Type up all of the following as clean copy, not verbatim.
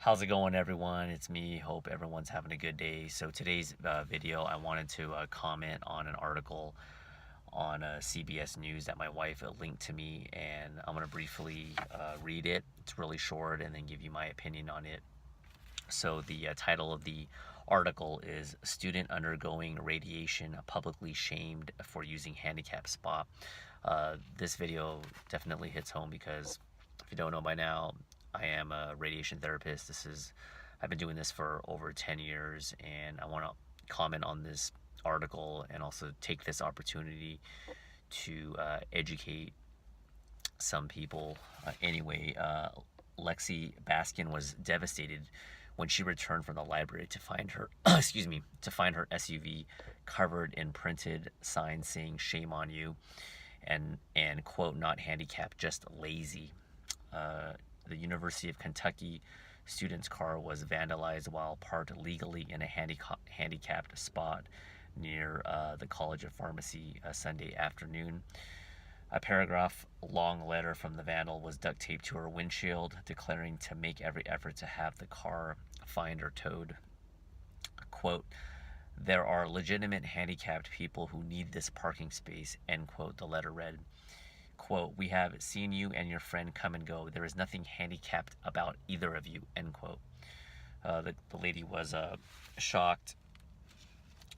How's it going, everyone? It's me. Hope everyone's having a good day. So today's video, I wanted to comment on an article on CBS News that my wife linked to me, and I'm going to briefly read it. It's really short, and then give you my opinion on it. So the title of the article is "Student Undergoing Radiation Publicly Shamed for Using Handicap Spot." This video definitely hits home because if you don't know by now, I am a radiation therapist. I've been doing this for over 10 years, and I want to comment on this article and also take this opportunity to educate some people. Lexi Baskin was devastated when she returned from the library to find her to find her SUV covered in printed signs saying "Shame on you," and quote, "Not handicapped, just lazy." The University of Kentucky student's car was vandalized while parked legally in a handicapped spot near the College of Pharmacy Sunday afternoon. A paragraph-long letter from the vandal was duct taped to her windshield, declaring to make every effort to have the car fined or towed. Quote, "There are legitimate handicapped people who need this parking space," end quote, the letter read. Quote, "We have seen you and your friend come and go. There is nothing handicapped about either of you," end quote. The lady was shocked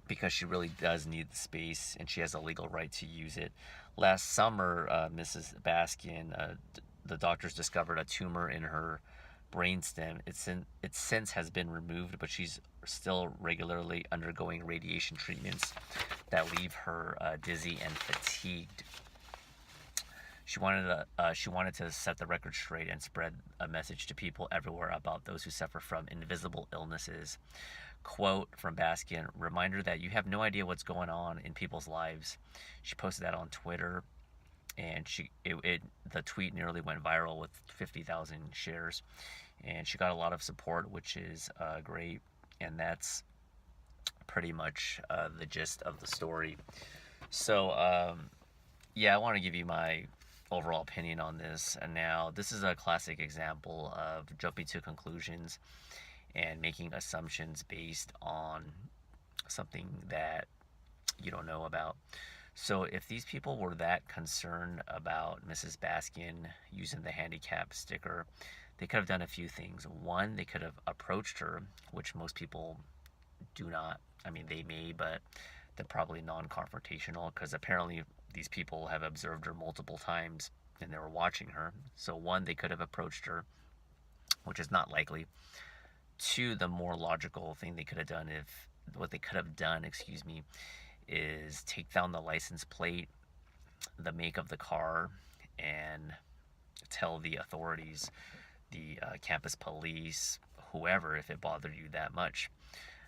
because she really does need the space and she has a legal right to use it. Last summer, Mrs. Baskin, the doctors discovered a tumor in her brainstem. It since has been removed, but she's still regularly undergoing radiation treatments that leave her dizzy and fatigued. She wanted to set the record straight and spread a message to people everywhere about those who suffer from invisible illnesses. Quote from Baskin, "Reminder that you have no idea what's going on in people's lives." She posted that on Twitter, and the tweet nearly went viral with 50,000 shares, and she got a lot of support, which is great. And that's pretty much the gist of the story. So yeah, I want to give you my overall opinion on this. And now, this is a classic example of jumping to conclusions and making assumptions based on something that you don't know about. So if these people were that concerned about Mrs. Baskin using the handicap sticker, they could have done a few things. One, they could have approached her, which most people do not. I mean, they may, but they're probably non-confrontational, because apparently these people have observed her multiple times and they were watching her. So one, they could have approached her, which is not likely. Two, the more logical thing they could have done, is take down the license plate, the make of the car, and tell the authorities, the campus police, whoever, if it bothered you that much.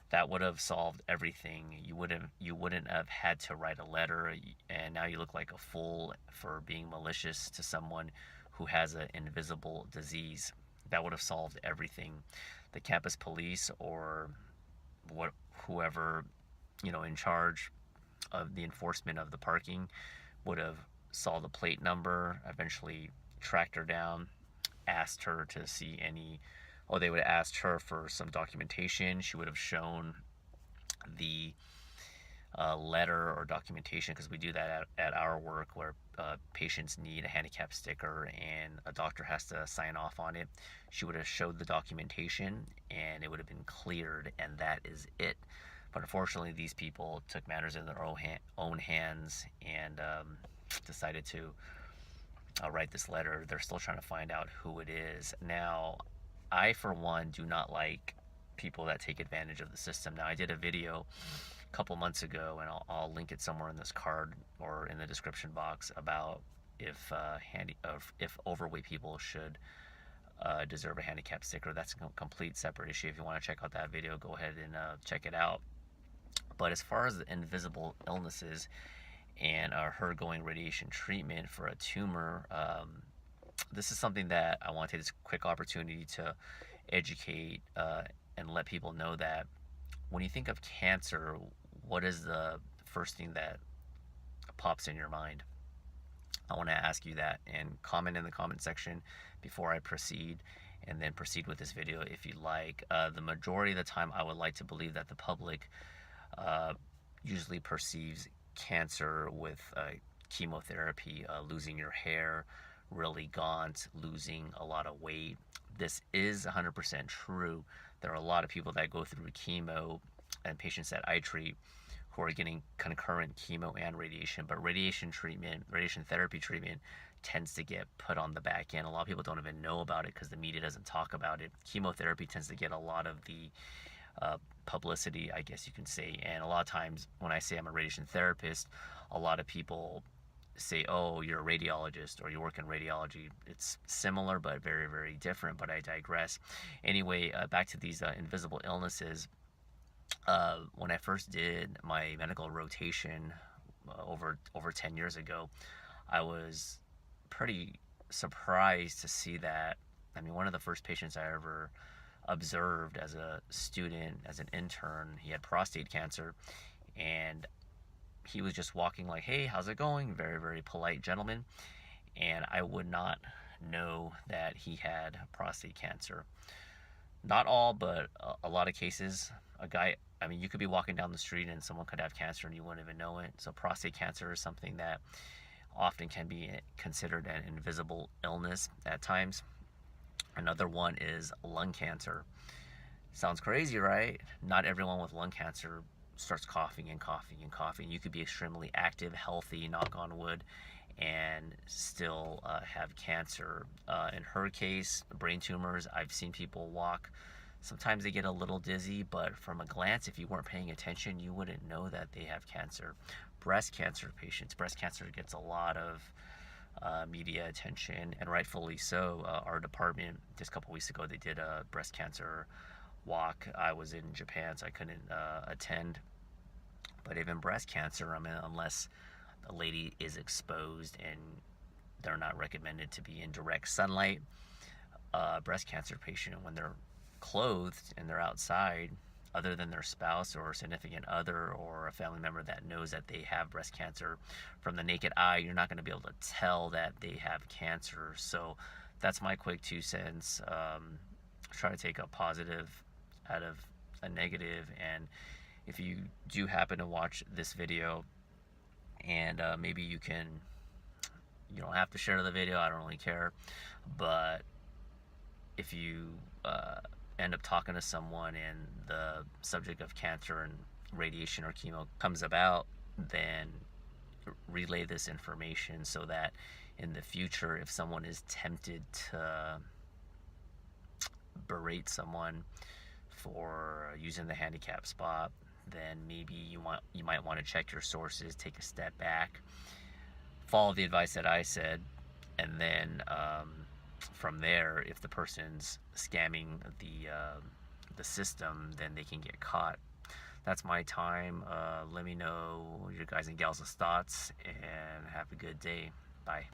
That would have solved everything. You wouldn't have had to write a letter, and now you look like a fool for being malicious to someone who has an invisible disease. That would have solved everything. The campus police, or whoever in charge of the enforcement of the parking, would have saw the plate number, eventually tracked her down, asked her to see they would have asked her for some documentation. She would have shown the letter or documentation, because we do that at our work, where patients need a handicap sticker and a doctor has to sign off on it. She would have showed the documentation and it would have been cleared, and that is it. But unfortunately, these people took matters in their own hands and decided to write this letter. They're still trying to find out who it is. Now, I, for one, do not like people that take advantage of the system. Now, I did a video a couple months ago, and I'll link it somewhere in this card or in the description box, about if overweight people should deserve a handicap sticker. That's a complete separate issue. If you want to check out that video, go ahead and check it out. But as far as the invisible illnesses and her going radiation treatment for a tumor, this is something that I want to take this quick opportunity to educate and let people know that when you think of cancer, what is the first thing that pops in your mind? I want to ask you that, and comment in the comment section before I proceed. and then proceed with this video if you like. The majority of the time, I would like to believe that the public uh, usually perceives cancer with chemotherapy, losing your hair, really gaunt, losing a lot of weight. This is 100% true. There are a lot of people that go through chemo, and patients that I treat who are getting concurrent chemo and radiation, but radiation therapy treatment tends to get put on the back end. A lot of people don't even know about it because the media doesn't talk about it. Chemotherapy tends to get a lot of the publicity, I guess you can say. And a lot of times when I say I'm a radiation therapist, a lot of people say, oh, you're a radiologist or you work in radiology. It's similar but very, very different, but I digress. Anyway, back to these invisible illnesses. When I first did my medical rotation over 10 years ago, I was pretty surprised to see that. I mean, one of the first patients I ever observed as a student, as an intern, he had prostate cancer, and he was just walking like, hey, how's it going? Very, very polite gentleman. And I would not know that he had prostate cancer. Not all, but a lot of cases. A guy, I mean, you could be walking down the street and someone could have cancer and you wouldn't even know it. So prostate cancer is something that often can be considered an invisible illness at times. Another one is lung cancer. Sounds crazy, right? Not everyone with lung cancer starts coughing and coughing and coughing. You could be extremely active, healthy, knock on wood, and still have cancer. In her case, brain tumors, I've seen people walk. Sometimes they get a little dizzy, but from a glance, if you weren't paying attention, you wouldn't know that they have cancer. Breast cancer patients, breast cancer gets a lot of media attention, and rightfully so. Our department, just a couple weeks ago, they did a breast cancer walk. I was in Japan, so I couldn't attend. But even breast cancer, I mean, unless the lady is exposed and they're not recommended to be in direct sunlight, breast cancer patient, when they're clothed and they're outside, other than their spouse or significant other or a family member that knows that they have breast cancer, from the naked eye, you're not going to be able to tell that they have cancer. So that's my quick 2 cents. Try to take a positive out of a negative. And if you do happen to watch this video, and maybe you don't have to share the video, I don't really care, but if you end up talking to someone and the subject of cancer and radiation or chemo comes about, then relay this information so that in the future, if someone is tempted to berate someone for using the handicap spot, then maybe you might want to check your sources, take a step back, follow the advice that I said, and then from there, if the person's scamming the system, then they can get caught. That's my time. Let me know your guys and gals' thoughts, and have a good day. Bye.